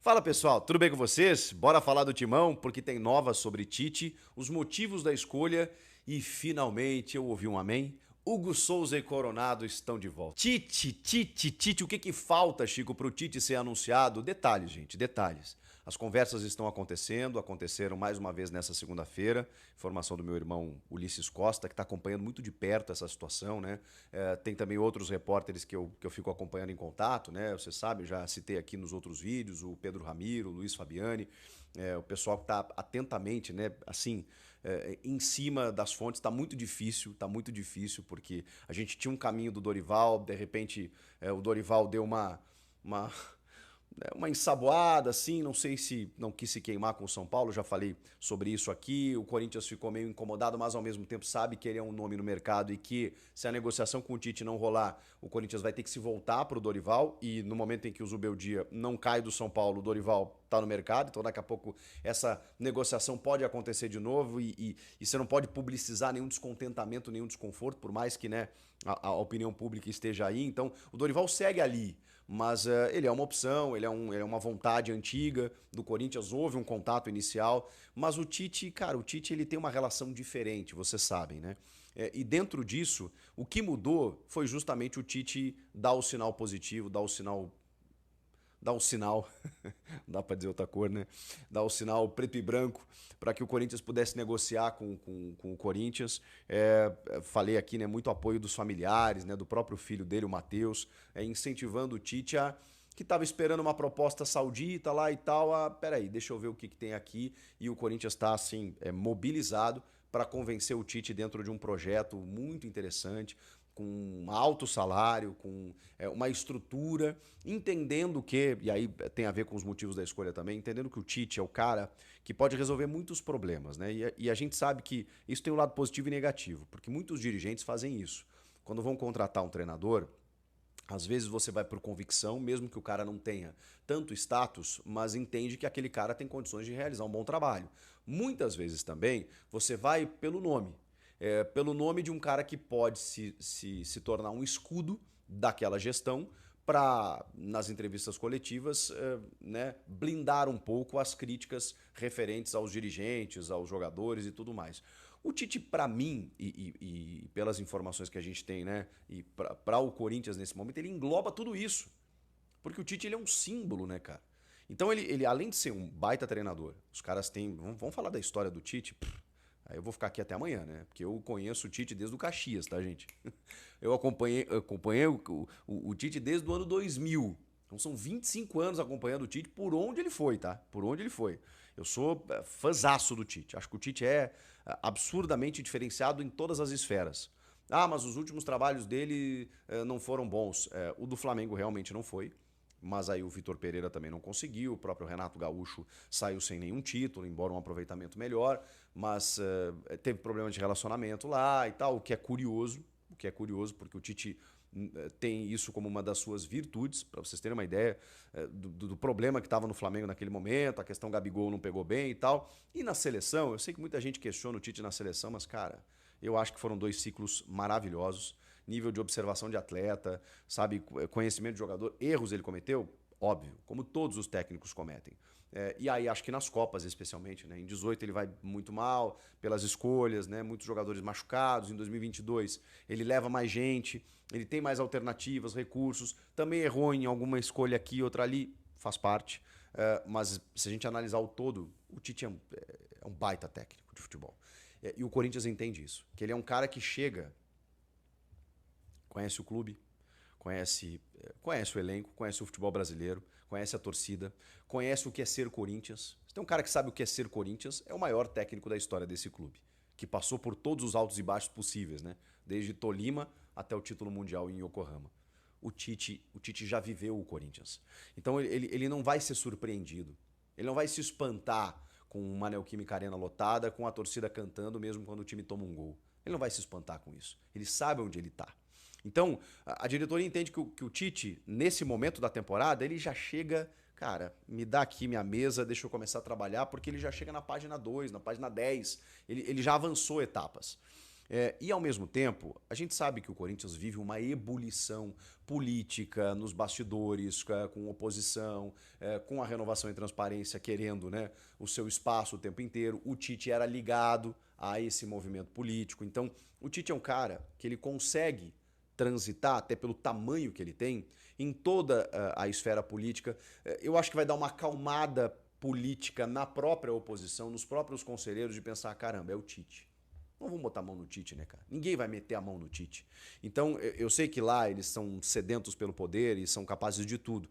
Fala pessoal, tudo bem com vocês? Bora falar do Timão, porque tem novas sobre Tite, os motivos da escolha e finalmente eu ouvi um amém. Hugo Souza e Coronado estão de volta. Tite, o que falta, Chico, pro Tite ser anunciado? Detalhes, gente, detalhes. As conversas estão acontecendo, aconteceram mais uma vez nessa segunda-feira. Informação do meu irmão Ulisses Costa, que está acompanhando muito de perto essa situação, né? Tem também outros repórteres que eu fico acompanhando em contato, né? Você sabe, eu já citei aqui nos outros vídeos, o Pedro Ramiro, o Luiz Fabiani, o pessoal que está atentamente, né? Assim, em cima das fontes, está muito difícil, porque a gente tinha um caminho do Dorival, de repente o Dorival deu uma uma ensaboada, assim, não sei se não quis se queimar com o São Paulo, já falei sobre isso aqui, o Corinthians ficou meio incomodado, mas ao mesmo tempo sabe que ele é um nome no mercado e que se a negociação com o Tite não rolar, o Corinthians vai ter que se voltar para o Dorival e no momento em que o Zubeldia não cai do São Paulo, o Dorival está no mercado, então daqui a pouco essa negociação pode acontecer de novo e você não pode publicizar nenhum descontentamento, nenhum desconforto, por mais que né, a opinião pública esteja aí, então o Dorival segue ali, mas ele é uma opção, ele é uma vontade antiga do Corinthians, houve um contato inicial, mas o Tite, cara, o Tite ele tem uma relação diferente, vocês sabem, né? E dentro disso, o que mudou foi justamente o Tite dar o sinal positivo, dar um sinal, não dá para dizer outra cor, né? Dar o sinal preto e branco para que o Corinthians pudesse negociar com o Corinthians. Falei aqui, né? Muito apoio dos familiares, né? Do próprio filho dele, o Matheus, incentivando o Tite a que estava esperando uma proposta saudita lá e tal. Peraí, deixa eu ver o que tem aqui. E o Corinthians está assim, mobilizado para convencer o Tite dentro de um projeto muito interessante, com um alto salário, com uma estrutura, entendendo que, e aí tem a ver com os motivos da escolha também, entendendo que o Tite é o cara que pode resolver muitos problemas, né? E a gente sabe que isso tem um lado positivo e negativo, porque muitos dirigentes fazem isso. Quando vão contratar um treinador, às vezes você vai por convicção, mesmo que o cara não tenha tanto status, mas entende que aquele cara tem condições de realizar um bom trabalho. Muitas vezes também você vai pelo nome. Pelo nome de um cara que pode se tornar um escudo daquela gestão para, nas entrevistas coletivas, né, blindar um pouco as críticas referentes aos dirigentes, aos jogadores e tudo mais. O Tite, para mim, e pelas informações que a gente tem, né, e para o Corinthians nesse momento, ele engloba tudo isso. Porque o Tite ele é um símbolo, né, cara? Então ele além de ser um baita treinador, os caras têm. Vamos falar da história do Tite? Aí eu vou ficar aqui até amanhã, né? Porque eu conheço o Tite desde o Caxias, tá, gente? Eu acompanhei o Tite desde o ano 2000. Então são 25 anos acompanhando o Tite por onde ele foi, tá? Por onde ele foi. Eu sou fãzaço do Tite. Acho que o Tite é absurdamente diferenciado em todas as esferas. Ah, mas os últimos trabalhos dele não foram bons. O do Flamengo realmente não foi. Mas aí o Vitor Pereira também não conseguiu, o próprio Renato Gaúcho saiu sem nenhum título, embora um aproveitamento melhor, mas teve problema de relacionamento lá e tal, o que é curioso porque o Tite tem isso como uma das suas virtudes, para vocês terem uma ideia do problema que estava no Flamengo naquele momento, a questão Gabigol não pegou bem e tal. E na seleção, eu sei que muita gente questiona o Tite na seleção, mas cara, eu acho que foram 2 ciclos maravilhosos, nível de observação de atleta, sabe, conhecimento de jogador, erros ele cometeu, óbvio, como todos os técnicos cometem. E aí acho que nas Copas especialmente, né? Em 18 ele vai muito mal pelas escolhas, né? Muitos jogadores machucados. Em 2022 ele leva mais gente, ele tem mais alternativas, recursos. Também errou em alguma escolha aqui, outra ali, faz parte. Mas se a gente analisar o todo, o Tite é um baita técnico de futebol. E o Corinthians entende isso, que ele é um cara que chega, conhece o clube, conhece o elenco, conhece o futebol brasileiro, conhece a torcida, conhece o que é ser Corinthians. Se tem um cara que sabe o que é ser Corinthians, é o maior técnico da história desse clube, que passou por todos os altos e baixos possíveis, né? Desde Tolima até o título mundial em Yokohama. O Tite já viveu o Corinthians. Então ele não vai ser surpreendido. Ele não vai se espantar com uma Neoquímica Arena lotada, com a torcida cantando mesmo quando o time toma um gol. Ele não vai se espantar com isso. Ele sabe onde ele está. Então, a diretoria entende que o Tite, nesse momento da temporada, ele já chega, cara, me dá aqui minha mesa, deixa eu começar a trabalhar, porque ele já chega na página 2, na página 10, ele já avançou etapas. E ao mesmo tempo, a gente sabe que o Corinthians vive uma ebulição política nos bastidores, com oposição, com a Renovação e Transparência querendo, né, o seu espaço o tempo inteiro. O Tite era ligado a esse movimento político. Então, o Tite é um cara que ele consegue transitar, até pelo tamanho que ele tem, em toda a esfera política. Eu acho que vai dar uma acalmada política na própria oposição, nos próprios conselheiros, de pensar, caramba, é o Tite. Não vamos botar a mão no Tite, né, cara? Ninguém vai meter a mão no Tite. Então, eu sei que lá eles são sedentos pelo poder e são capazes de tudo.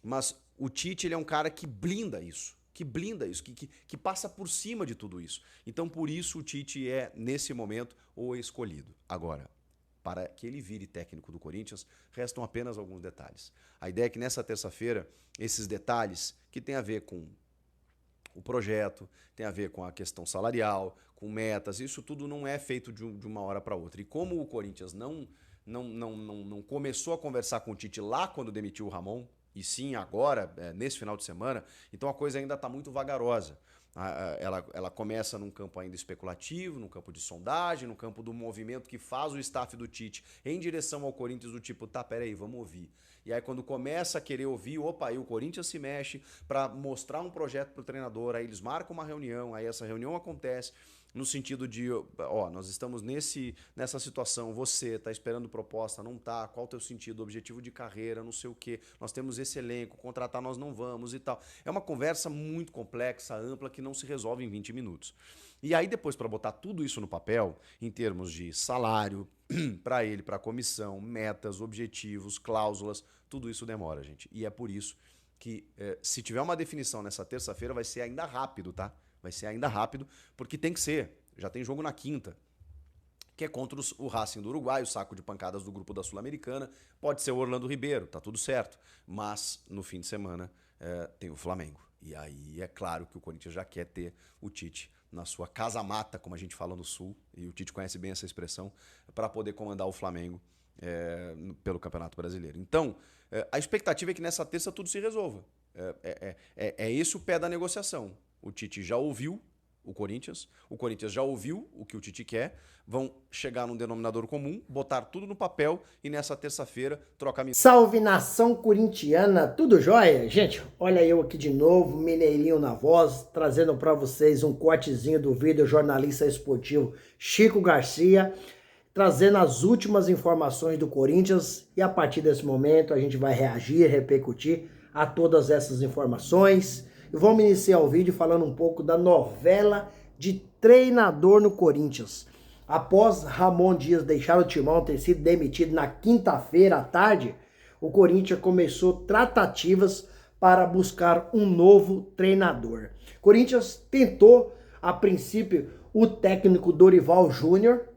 Mas o Tite, ele é um cara que blinda isso. Que passa por cima de tudo isso. Então, por isso, o Tite é, nesse momento, o escolhido. Agora, para que ele vire técnico do Corinthians, restam apenas alguns detalhes. A ideia é que nessa terça-feira, esses detalhes que tem a ver com o projeto, tem a ver com a questão salarial, com metas, isso tudo não é feito de uma hora para outra. E como o Corinthians não começou a conversar com o Tite lá quando demitiu o Ramon, e sim agora, nesse final de semana, então a coisa ainda está muito vagarosa. Ela começa num campo ainda especulativo, num campo de sondagem, no campo do movimento que faz o staff do Tite em direção ao Corinthians, do tipo, tá, peraí, vamos ouvir. E aí quando começa a querer ouvir, opa, aí o Corinthians se mexe para mostrar um projeto pro treinador, aí eles marcam uma reunião, aí essa reunião acontece no sentido de, ó, nós estamos nessa situação, você tá esperando proposta, não tá, qual o teu sentido, objetivo de carreira, não sei o quê, nós temos esse elenco, contratar nós não vamos e tal. É uma conversa muito complexa, ampla, que não se resolve em 20 minutos. E aí depois, para botar tudo isso no papel, em termos de salário, para ele, para a comissão, metas, objetivos, cláusulas, tudo isso demora, gente. E é por isso que, se tiver uma definição nessa terça-feira, vai ser ainda rápido, tá? Vai ser ainda rápido, porque tem que ser. Já tem jogo na quinta, que é contra o Racing do Uruguai, o saco de pancadas do grupo da Sul-Americana. Pode ser o Orlando Ribeiro, tá tudo certo. Mas no fim de semana tem o Flamengo. E aí é claro que o Corinthians já quer ter o Tite na sua casa-mata, como a gente fala no Sul, e o Tite conhece bem essa expressão, para poder comandar o Flamengo pelo Campeonato Brasileiro. Então, a expectativa é que nessa terça tudo se resolva. É esse o pé da negociação. O Tite já ouviu o Corinthians já ouviu o que o Tite quer, vão chegar num denominador comum, botar tudo no papel e nessa terça-feira trocar... Salve nação corintiana, tudo jóia? Gente, olha eu aqui de novo, mineirinho na voz, trazendo para vocês um cortezinho do vídeo jornalista esportivo Chico Garcia, trazendo as últimas informações do Corinthians e a partir desse momento a gente vai reagir, repercutir a todas essas informações. E vamos iniciar o vídeo falando um pouco da novela de treinador no Corinthians. Após Ramon Dias deixar o timão, ter sido demitido na quinta-feira à tarde, o Corinthians começou tratativas para buscar um novo treinador. O Corinthians tentou, a princípio, o técnico Dorival Júnior.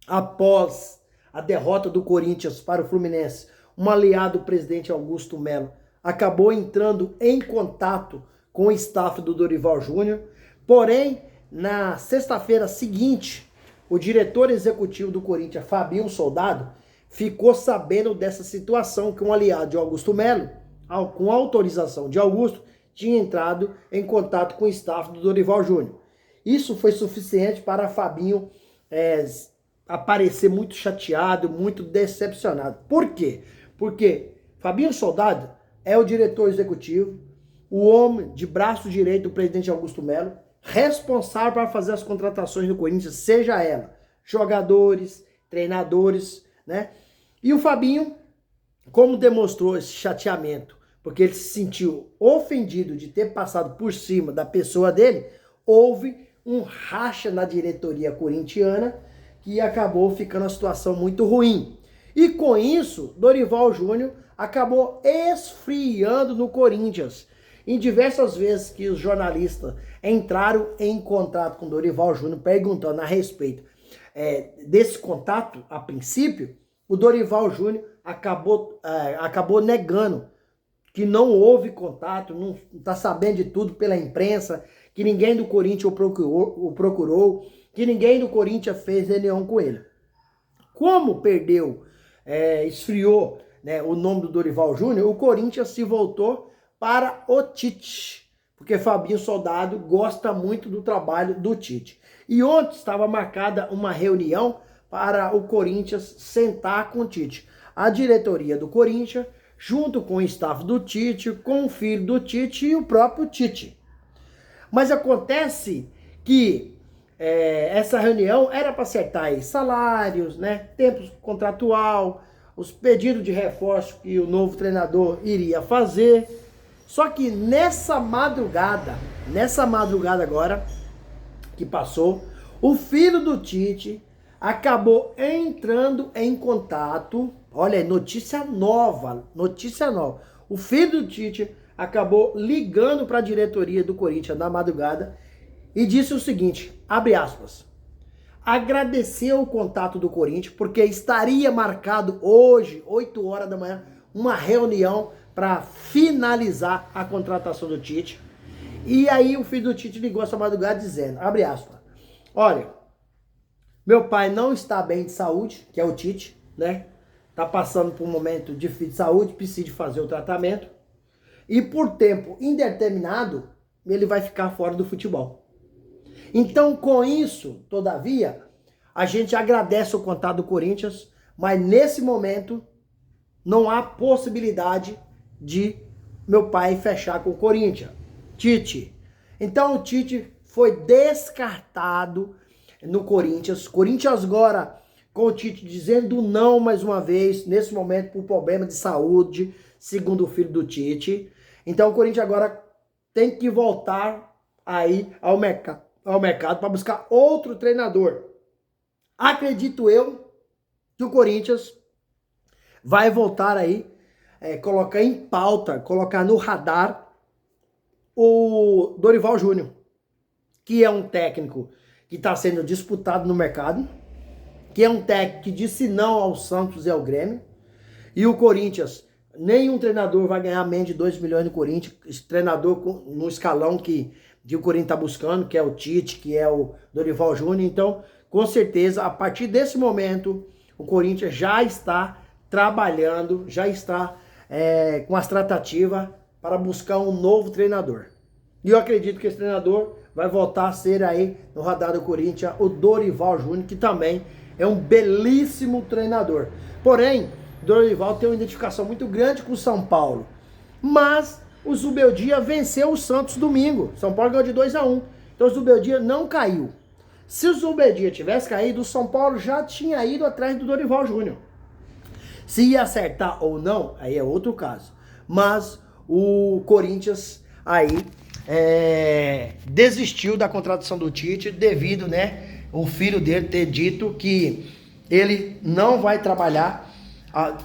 Após a derrota do Corinthians para o Fluminense, um aliado do presidente Augusto Melo acabou entrando em contato com o staff do Dorival Júnior. Porém, na sexta-feira seguinte, o diretor executivo do Corinthians, Fabinho Soldado, ficou sabendo dessa situação que um aliado de Augusto Melo, com autorização de Augusto, tinha entrado em contato com o staff do Dorival Júnior. Isso foi suficiente para Fabinho aparecer muito chateado, muito decepcionado. Por quê? Porque Fabinho Soldado é o diretor executivo, o homem de braço direito do presidente Augusto Melo, responsável para fazer as contratações do Corinthians, seja ela jogadores, treinadores, né? E o Fabinho, como demonstrou esse chateamento, porque ele se sentiu ofendido de ter passado por cima da pessoa dele, houve um racha na diretoria corintiana que acabou ficando uma situação muito ruim. E com isso, Dorival Júnior acabou esfriando no Corinthians. Em diversas vezes que os jornalistas entraram em contato com Dorival Júnior perguntando a respeito desse contato, a princípio, o Dorival Júnior acabou negando que não houve contato, não está sabendo de tudo pela imprensa, que ninguém do Corinthians o procurou, que ninguém do Corinthians fez reunião com ele. Como esfriou, né, o nome do Dorival Júnior, o Corinthians se voltou para o Tite, porque Fabinho Soldado gosta muito do trabalho do Tite. E ontem estava marcada uma reunião para o Corinthians sentar com o Tite. A diretoria do Corinthians, junto com o staff do Tite, com o filho do Tite e o próprio Tite. Mas acontece que essa reunião era para acertar aí salários, né, tempo contratual, os pedidos de reforço que o novo treinador iria fazer. Só que nessa madrugada agora que passou, o filho do Tite acabou entrando em contato. Olha aí, notícia nova. O filho do Tite acabou ligando para a diretoria do Corinthians na madrugada e disse o seguinte, abre aspas, agradeceu o contato do Corinthians porque estaria marcado hoje, 8 horas da manhã, uma reunião para finalizar a contratação do Tite. E aí o filho do Tite ligou essa madrugada dizendo, abre aspas, olha, meu pai não está bem de saúde, que é o Tite, né? Tá passando por um momento difícil de saúde, precisa fazer o tratamento. E por tempo indeterminado, ele vai ficar fora do futebol. Então, com isso, todavia, a gente agradece o contato do Corinthians, mas nesse momento não há possibilidade de meu pai fechar com o Corinthians. Tite. Então, o Tite foi descartado no Corinthians. Corinthians agora com o Tite dizendo não mais uma vez, nesse momento, por problema de saúde, segundo o filho do Tite. Então, o Corinthians agora tem que voltar aí ao mercado para buscar outro treinador. Acredito eu que o Corinthians vai voltar aí, colocar em pauta, colocar no radar o Dorival Júnior, que é um técnico que está sendo disputado no mercado, que é um técnico que disse não ao Santos e ao Grêmio, e o Corinthians, nenhum treinador vai ganhar menos de 2 milhões no Corinthians, esse treinador no escalão que o Corinthians está buscando, que é o Tite, que é o Dorival Júnior. Então, com certeza, a partir desse momento, o Corinthians já está trabalhando, já está com as tratativas para buscar um novo treinador. E eu acredito que esse treinador vai voltar a ser aí no radar do Corinthians o Dorival Júnior, que também é um belíssimo treinador. Porém, o Dorival tem uma identificação muito grande com o São Paulo. Mas o Zubeldia venceu o Santos domingo. São Paulo ganhou de 2-1. Então o Zubeldia não caiu. Se o Zubeldia tivesse caído, o São Paulo já tinha ido atrás do Dorival Júnior. Se ia acertar ou não, aí é outro caso. Mas o Corinthians aí desistiu da contratação do Tite devido, né, o filho dele ter dito que ele não vai trabalhar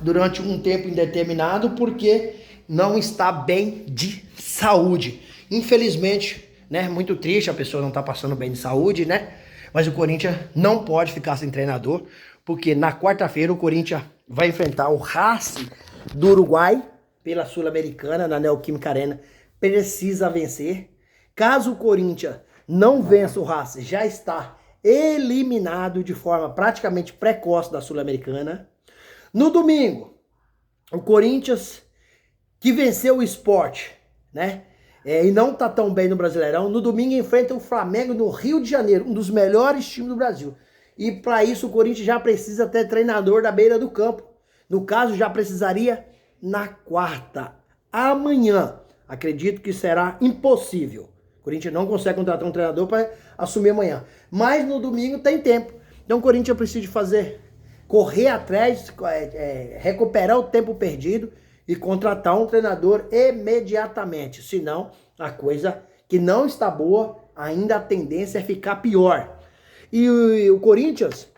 durante um tempo indeterminado porque não está bem de saúde. Infelizmente, né, muito triste, a pessoa não está passando bem de saúde, né? Mas o Corinthians não pode ficar sem treinador, porque na quarta-feira o Corinthians vai enfrentar o Racing do Uruguai pela Sul-Americana, na Neoquímica Arena. Precisa vencer. Caso o Corinthians não vença o Racing, já está eliminado de forma praticamente precoce da Sul-Americana. No domingo, o Corinthians, que venceu o Sport, né? E não tá tão bem no Brasileirão, no domingo enfrenta o Flamengo no Rio de Janeiro, um dos melhores times do Brasil. E para isso o Corinthians já precisa ter treinador da beira do campo. No caso, já precisaria na quarta. Amanhã, acredito que será impossível. O Corinthians não consegue contratar um treinador para assumir amanhã. Mas no domingo tem tempo. Então o Corinthians precisa correr atrás, recuperar o tempo perdido e contratar um treinador imediatamente. Senão, a coisa que não está boa, ainda a tendência é ficar pior. E o Corinthians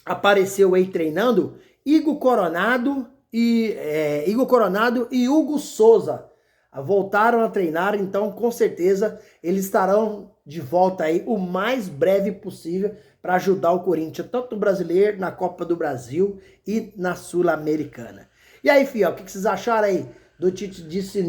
apareceu aí treinando Igor Coronado e Hugo Souza. Voltaram a treinar, então com certeza eles estarão de volta aí o mais breve possível para ajudar o Corinthians, tanto no Brasileiro, na Copa do Brasil e na Sul-Americana. E aí, fiel, o que vocês acharam aí do Tite disse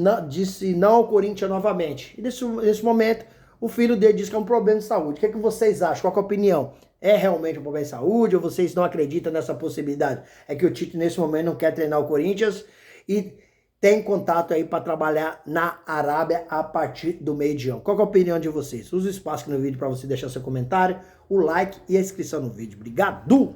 não ao Corinthians novamente? E nesse momento, o filho dele disse que é um problema de saúde. O que vocês acham? Qual é a opinião? É realmente um problema de saúde ou vocês não acreditam nessa possibilidade? É que o Tite nesse momento não quer treinar o Corinthians e tem contato aí para trabalhar na Arábia a partir do meio de ano. Qual é a opinião de vocês? Use o espaço aqui no vídeo para você deixar seu comentário, o like e a inscrição no vídeo. Obrigado!